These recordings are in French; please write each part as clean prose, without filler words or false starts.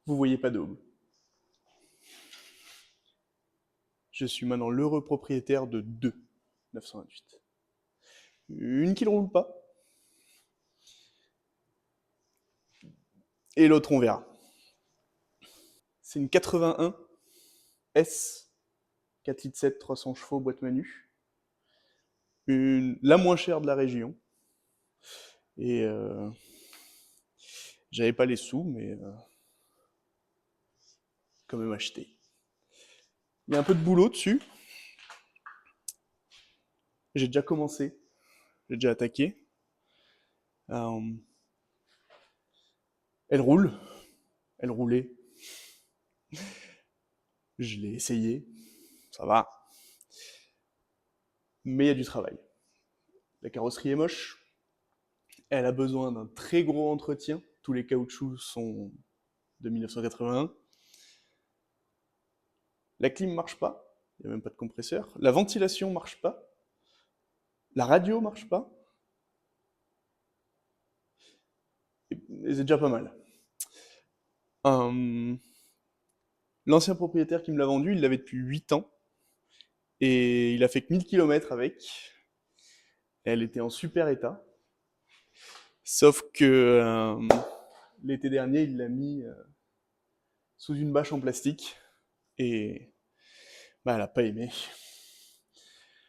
Vous voyez pas d'aube. Je suis maintenant l'heureux propriétaire de deux 928. Une qui ne roule pas, et l'autre on verra. C'est une 81 S, 4 litres 7, 300 chevaux, boîte manu. La moins chère de la région. Et j'avais pas les sous, mais quand même acheté. Il y a un peu de boulot dessus. J'ai déjà commencé. J'ai déjà attaqué. Euh, elle roule. Elle roulait. Je l'ai essayé. Ça va. Mais il y a du travail. La carrosserie est moche. Elle a besoin d'un très gros entretien. Tous les caoutchoucs sont de 1981. La clim marche pas. Il n'y a même pas de compresseur. La ventilation marche pas. La radio marche pas. Et c'est déjà pas mal. Euh, L'ancien propriétaire qui me l'a vendu, il l'avait depuis 8 ans. Et il a fait que 1000 km avec. Elle était en super état. Sauf que l'été dernier, il l'a mis sous une bâche en plastique. Et bah, elle n'a pas aimé.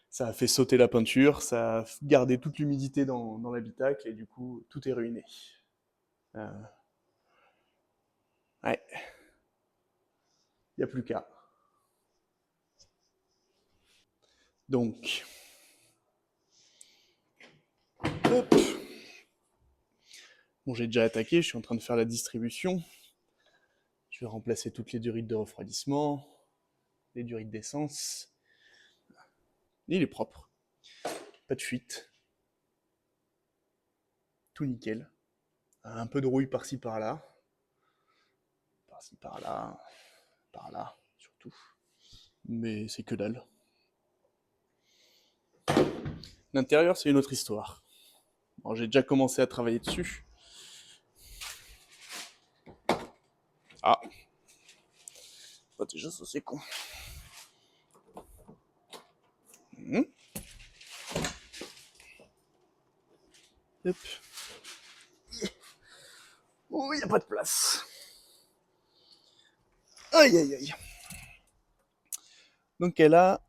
Ça a fait sauter la peinture, ça a gardé toute l'humidité dans l'habitacle et du coup, tout est ruiné. Euh, ouais, il n'y a plus qu'à. Donc, hop. Bon, j'ai déjà attaqué, je suis en train de faire la distribution. Je vais remplacer toutes les durites de refroidissement, les durites d'essence. Il est propre, pas de fuite, tout nickel. Un peu de rouille par-ci par-ci par-là, surtout. Mais c'est que dalle. L'intérieur, c'est une autre histoire. Bon, j'ai déjà commencé à travailler dessus. Ah, bah déjà, ça c'est con. Hop. Oh, il n'y a pas de place. Aïe, aïe, aïe. Donc elle a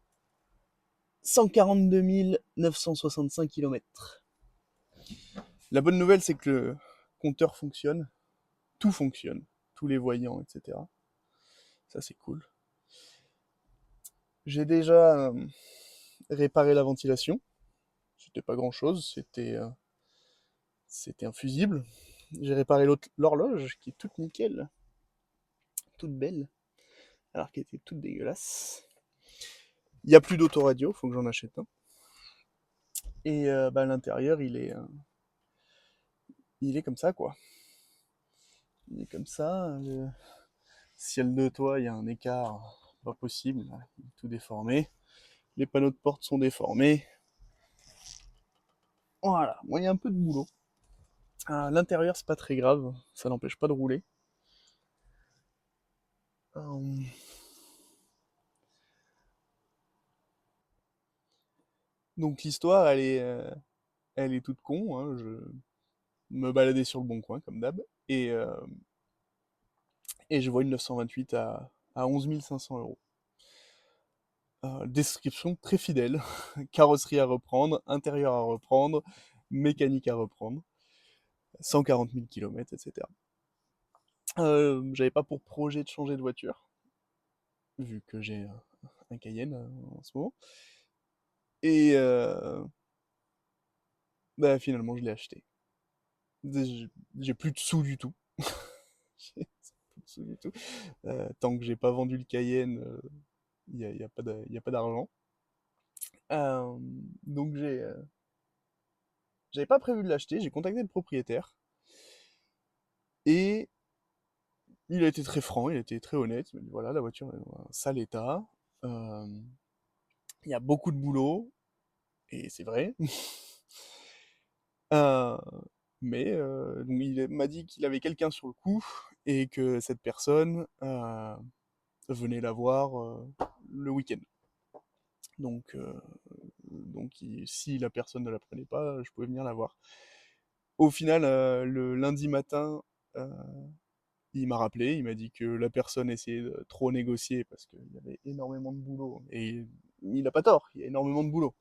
142 965 km. La bonne nouvelle, c'est que le compteur fonctionne. Tout fonctionne. Tous les voyants, etc. Ça, c'est cool. J'ai déjà réparé la ventilation. C'était pas grand-chose. C'était un fusible. J'ai réparé l'horloge, qui est toute nickel. Toute belle. Alors qu'elle était toute dégueulasse. Il n'y a plus d'autoradio, faut que j'en achète un. Et bah, à l'intérieur, il est comme ça, quoi. Il est comme ça. Ciel de toit, il y a un écart pas possible. Là. Il est tout déformé. Les panneaux de porte sont déformés. Voilà, moi il y a un peu de boulot. À l'intérieur, c'est pas très grave, ça n'empêche pas de rouler. Euh, Donc l'histoire, elle est toute con. Hein. Je me baladais sur le bon coin, comme d'hab. Et je vois une 928 à 11 500 euros. Description très fidèle. Carrosserie à reprendre, intérieur à reprendre, mécanique à reprendre. 140 000 km, etc. J'avais pas pour projet de changer de voiture, vu que j'ai un Cayenne en ce moment. Et bah, finalement, je l'ai acheté. J'ai plus de sous du tout. J'ai plus de sous du tout. Tant que j'ai pas vendu le Cayenne, y a pas d'argent. Euh, donc j'avais pas prévu de l'acheter, j'ai contacté le propriétaire et il a été très franc, il a été très honnête. Il m'a dit voilà, la voiture est dans un sale état, euh, il y a beaucoup de boulot, et c'est vrai. Euh, mais donc il m'a dit qu'il avait quelqu'un sur le coup et que cette personne venait la voir le week-end. Donc, si la personne ne la prenait pas, je pouvais venir la voir. Au final, le lundi matin, euh, il m'a rappelé, il m'a dit que la personne essayait de trop négocier parce qu'il y avait énormément de boulot. Et il n'a pas tort, il y a énormément de boulot.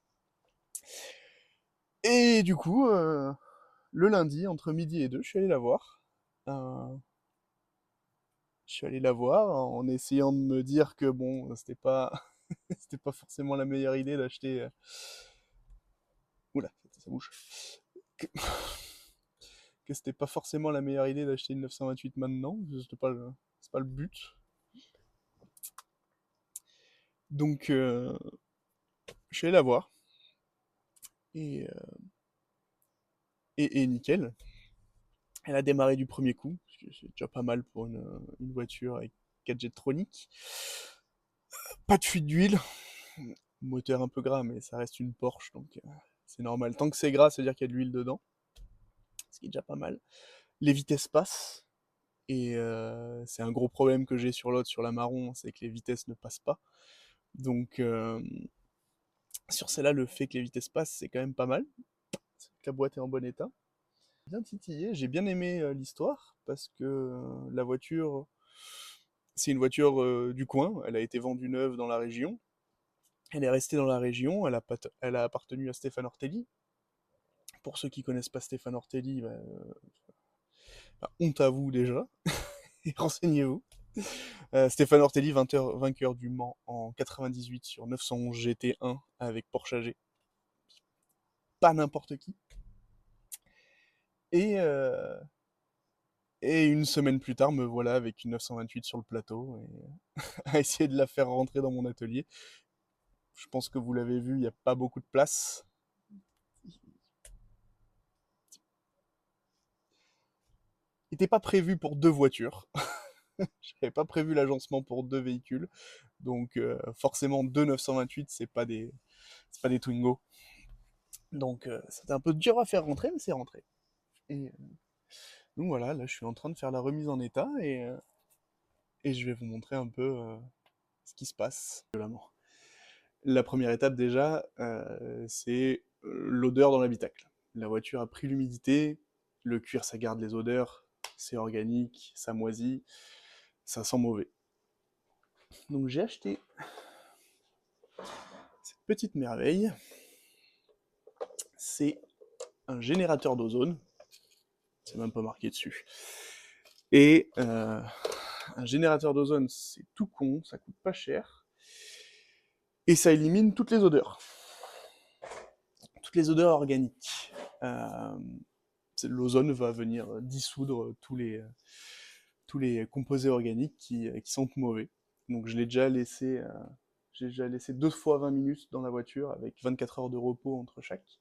Et du coup, le lundi, entre midi et 2, je suis allé la voir. Euh, je suis allé la voir en essayant de me dire que bon, c'était pas, c'était pas forcément la meilleure idée d'acheter. Oula, ça bouge. Que, que c'était pas forcément la meilleure idée d'acheter une 928 maintenant. C'est pas le but. Donc, je suis allé la voir. Et, et nickel. Elle a démarré du premier coup, parce que c'est déjà pas mal pour une voiture avec 4 Jetronic. Pas de fuite d'huile, moteur un peu gras, mais ça reste une Porsche, donc c'est normal. Tant que c'est gras, ça veut dire qu'il y a de l'huile dedans, ce qui est déjà pas mal. Les vitesses passent, et c'est un gros problème que j'ai sur l'autre, sur la marron, c'est que les vitesses ne passent pas. Donc sur celle-là, le fait que les vitesses passent, c'est quand même pas mal. La boîte est en bon état. Bien titillé, j'ai bien aimé l'histoire, parce que la voiture, c'est une voiture du coin, elle a été vendue neuve dans la région, elle est restée dans la région, elle a appartenu à Stéphane Ortelli. Pour ceux qui connaissent pas Stéphane Ortelli, honte à vous déjà, et renseignez-vous. Stéphane Ortelli, vainqueur du Mans en 98 sur 911 GT1 avec Porsche AG. Pas n'importe qui. Et, euh, et une semaine plus tard, me voilà avec une 928 sur le plateau, et à essayer de la faire rentrer dans mon atelier. Je pense que vous l'avez vu, il n'y a pas beaucoup de place. Il n'était pas prévu pour 2 voitures. Je n'avais pas prévu l'agencement pour 2 véhicules. Donc forcément, 2 928, c'est pas des Twingo. Donc c'était un peu dur à faire rentrer, mais c'est rentré. Et donc voilà, là je suis en train de faire la remise en état, et je vais vous montrer un peu ce qui se passe. La première étape déjà, c'est l'odeur dans l'habitacle. La voiture a pris l'humidité, le cuir ça garde les odeurs, c'est organique, ça moisit, ça sent mauvais. Donc j'ai acheté cette petite merveille, c'est un générateur d'ozone, c'est même pas marqué dessus. Et un générateur d'ozone, c'est tout con, ça coûte pas cher, et ça élimine toutes les odeurs organiques. Euh, L'ozone va venir dissoudre tous les composés organiques qui sentent mauvais. Donc j'ai déjà laissé 2 fois 20 minutes dans la voiture avec 24 heures de repos entre chaque,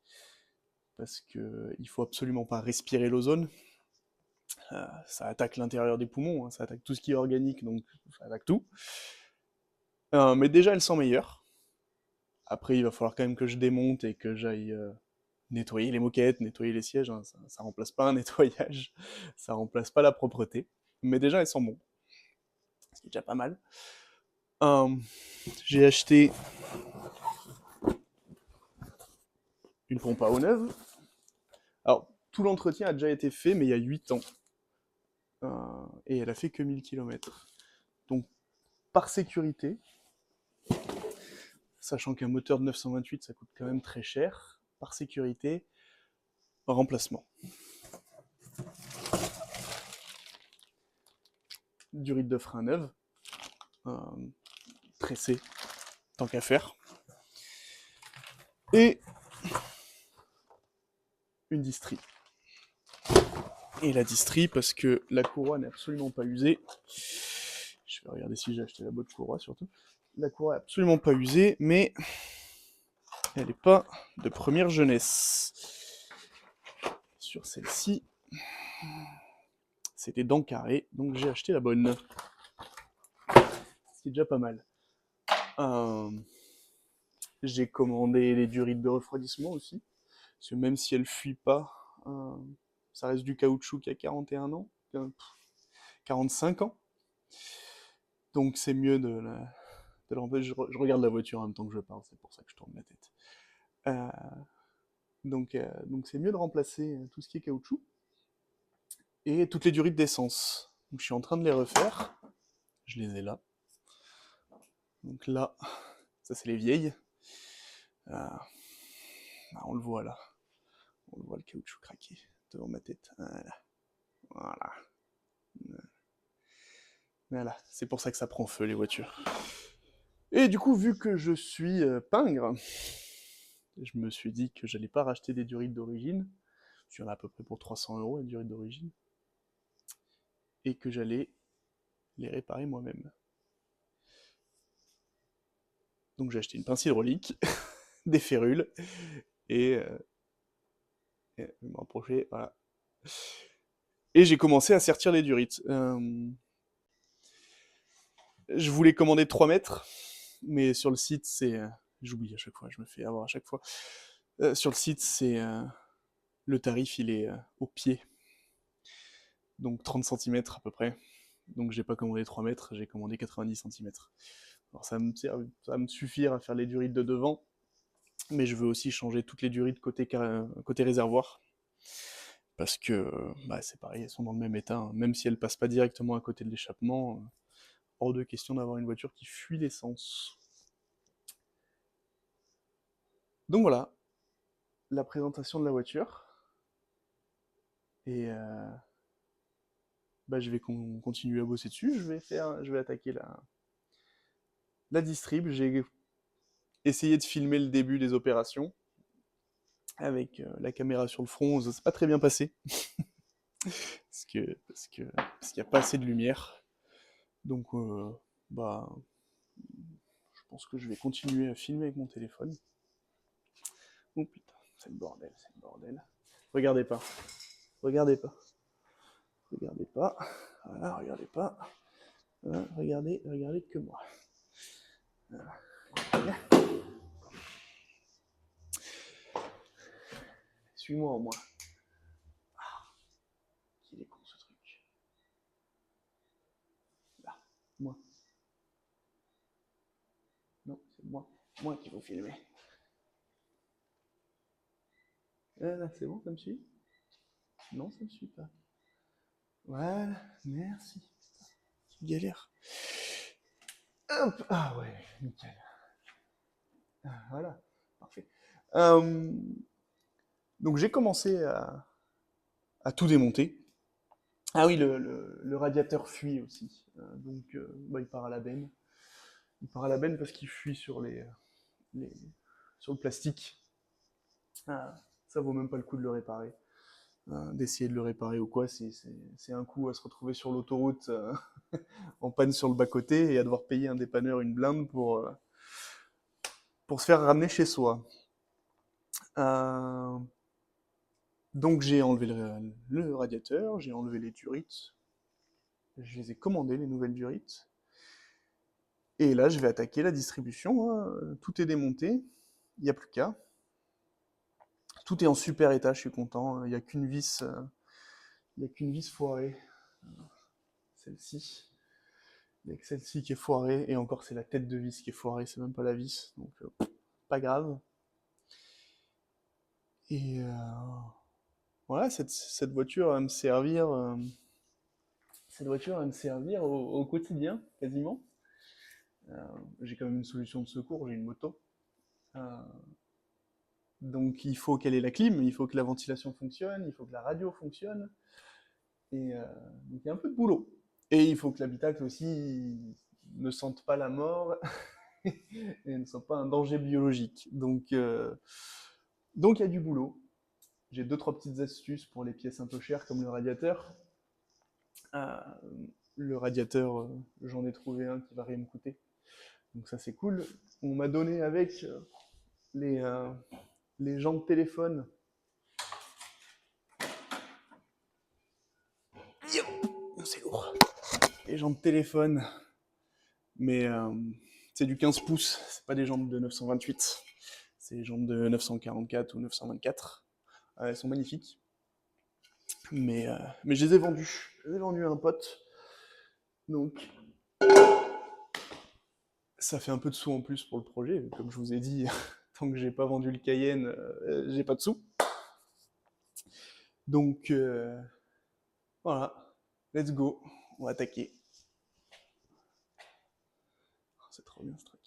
parce que il faut absolument pas respirer l'ozone. Ça attaque l'intérieur des poumons, hein, ça attaque tout ce qui est organique, donc ça attaque tout. Mais déjà, elle sent meilleure. Après, il va falloir quand même que je démonte et que j'aille nettoyer les moquettes, nettoyer les sièges. Hein, ça remplace pas un nettoyage, ça remplace pas la propreté. Mais déjà, elle sent bon, ce qui est déjà pas mal. Euh, j'ai acheté une pompe à eau neuve. Alors, tout l'entretien a déjà été fait, mais il y a 8 ans. Et elle a fait que 1000 km. Donc, par sécurité, sachant qu'un moteur de 928, ça coûte quand même très cher, par sécurité, remplacement. Durite de frein neuve, tressé, tant qu'à faire. Et une distrie. Et la distrie, parce que la courroie n'est absolument pas usée. Je vais regarder si j'ai acheté la bonne courroie surtout. La courroie est absolument pas usée, mais elle n'est pas de première jeunesse. Sur celle-ci, c'est des dents carrées, donc j'ai acheté la bonne. C'est déjà pas mal. J'ai commandé les durites de refroidissement aussi, parce que même si elle fuit pas, ça reste du caoutchouc qui a 41 ans. 45 ans. Donc c'est mieux de la remplacer. Je regarde la voiture en même temps que je parle, c'est pour ça que je tourne la tête. Euh, donc c'est mieux de remplacer tout ce qui est caoutchouc et toutes les durites d'essence. Donc je suis en train de les refaire. Je les ai là. Donc là, ça c'est les vieilles. On le voit là. On le voit le caoutchouc craquer devant ma tête. Voilà. Voilà. C'est pour ça que ça prend feu les voitures. Et du coup, vu que je suis pingre, je me suis dit que j'allais pas racheter des durites d'origine. Il y en a à peu près pour 300 € les durites d'origine. Et que j'allais les réparer moi-même. Donc j'ai acheté une pince hydraulique, des férules, et je vais me rapprocher, voilà. Et j'ai commencé à sertir les durites. Je voulais commander 3 mètres, mais sur le site, c'est... j'oublie à chaque fois, je me fais avoir à chaque fois. Sur le site, c'est... le tarif, il est au pied. Donc 30 cm à peu près. Donc j'ai pas commandé 3 mètres, j'ai commandé 90 cm. Alors ça va me suffire à faire les durites de devant, mais je veux aussi changer toutes les durites côté réservoir. Parce que bah, c'est pareil, elles sont dans le même état, hein. Même si elles passent pas directement à côté de l'échappement, hors de question d'avoir une voiture qui fuit l'essence. Donc voilà, la présentation de la voiture. Et bah, je vais continuer à bosser dessus. Je vais attaquer la distrib. J'ai essayé de filmer le début des opérations avec la caméra sur le front. Ça s'est pas très bien passé parce qu'il n'y a pas assez de lumière. Donc bah, je pense que je vais continuer à filmer avec mon téléphone. Oh putain, c'est le bordel, c'est le bordel. Regardez pas, regardez pas, regardez pas. Voilà, regardez pas. Voilà, regardez que moi. Voilà. Suis-moi au moins. Qu'il est con ce truc. Là, moi. Non, c'est moi qui vous filmer. Là, c'est bon, ça me suit? Non, ça me suit pas. Voilà, merci. Petite galère. Hop, ah ouais, nickel. Voilà, parfait. Donc j'ai commencé à tout démonter. Ah oui, le radiateur fuit aussi. Donc bah, il part à la benne. Il part à la benne parce qu'il fuit les- sur le plastique. Ah, ça vaut même pas le coup de le réparer. D'essayer de le réparer ou quoi, c'est un coup à se retrouver sur l'autoroute en panne sur le bas-côté et à devoir payer un dépanneur une blinde pour se faire ramener chez soi. Euh, donc j'ai enlevé le radiateur, j'ai enlevé les durites, je les ai commandées, les nouvelles durites. Et là, je vais attaquer la distribution, hein. Tout est démonté, il n'y a plus qu'à. Tout est en super état, je suis content. Il n'y a qu'une vis, foirée. Celle-ci. Il n'y a que celle-ci qui est foirée, et encore c'est la tête de vis qui est foirée, c'est même pas la vis, donc pas grave. Et voilà, cette voiture va me servir, au quotidien, quasiment. J'ai quand même une solution de secours, j'ai une moto. Euh, donc il faut qu'elle ait la clim, il faut que la ventilation fonctionne, il faut que la radio fonctionne. Et donc il y a un peu de boulot. Et il faut que l'habitacle aussi ne sente pas la mort et ne soit pas un danger biologique. Donc il y a du boulot. J'ai deux trois petites astuces pour les pièces un peu chères comme le radiateur. Euh, le radiateur, j'en ai trouvé un qui va rien me coûter. Donc ça c'est cool. On m'a donné avec les, euh, les gens de téléphone. C'est lourd. Les gens de téléphone, mais c'est du 15 pouces, c'est pas des jambes de 928, c'est des jambes de 944 ou 924. Elles sont magnifiques, mais je les ai vendues. Je les ai vendues à un pote Donc, ça fait un peu de sous en plus pour le projet. Comme je vous ai dit, tant que j'ai pas vendu le Cayenne, j'ai pas de sous. Donc, voilà. Let's go. On va attaquer. C'est trop bien ce truc.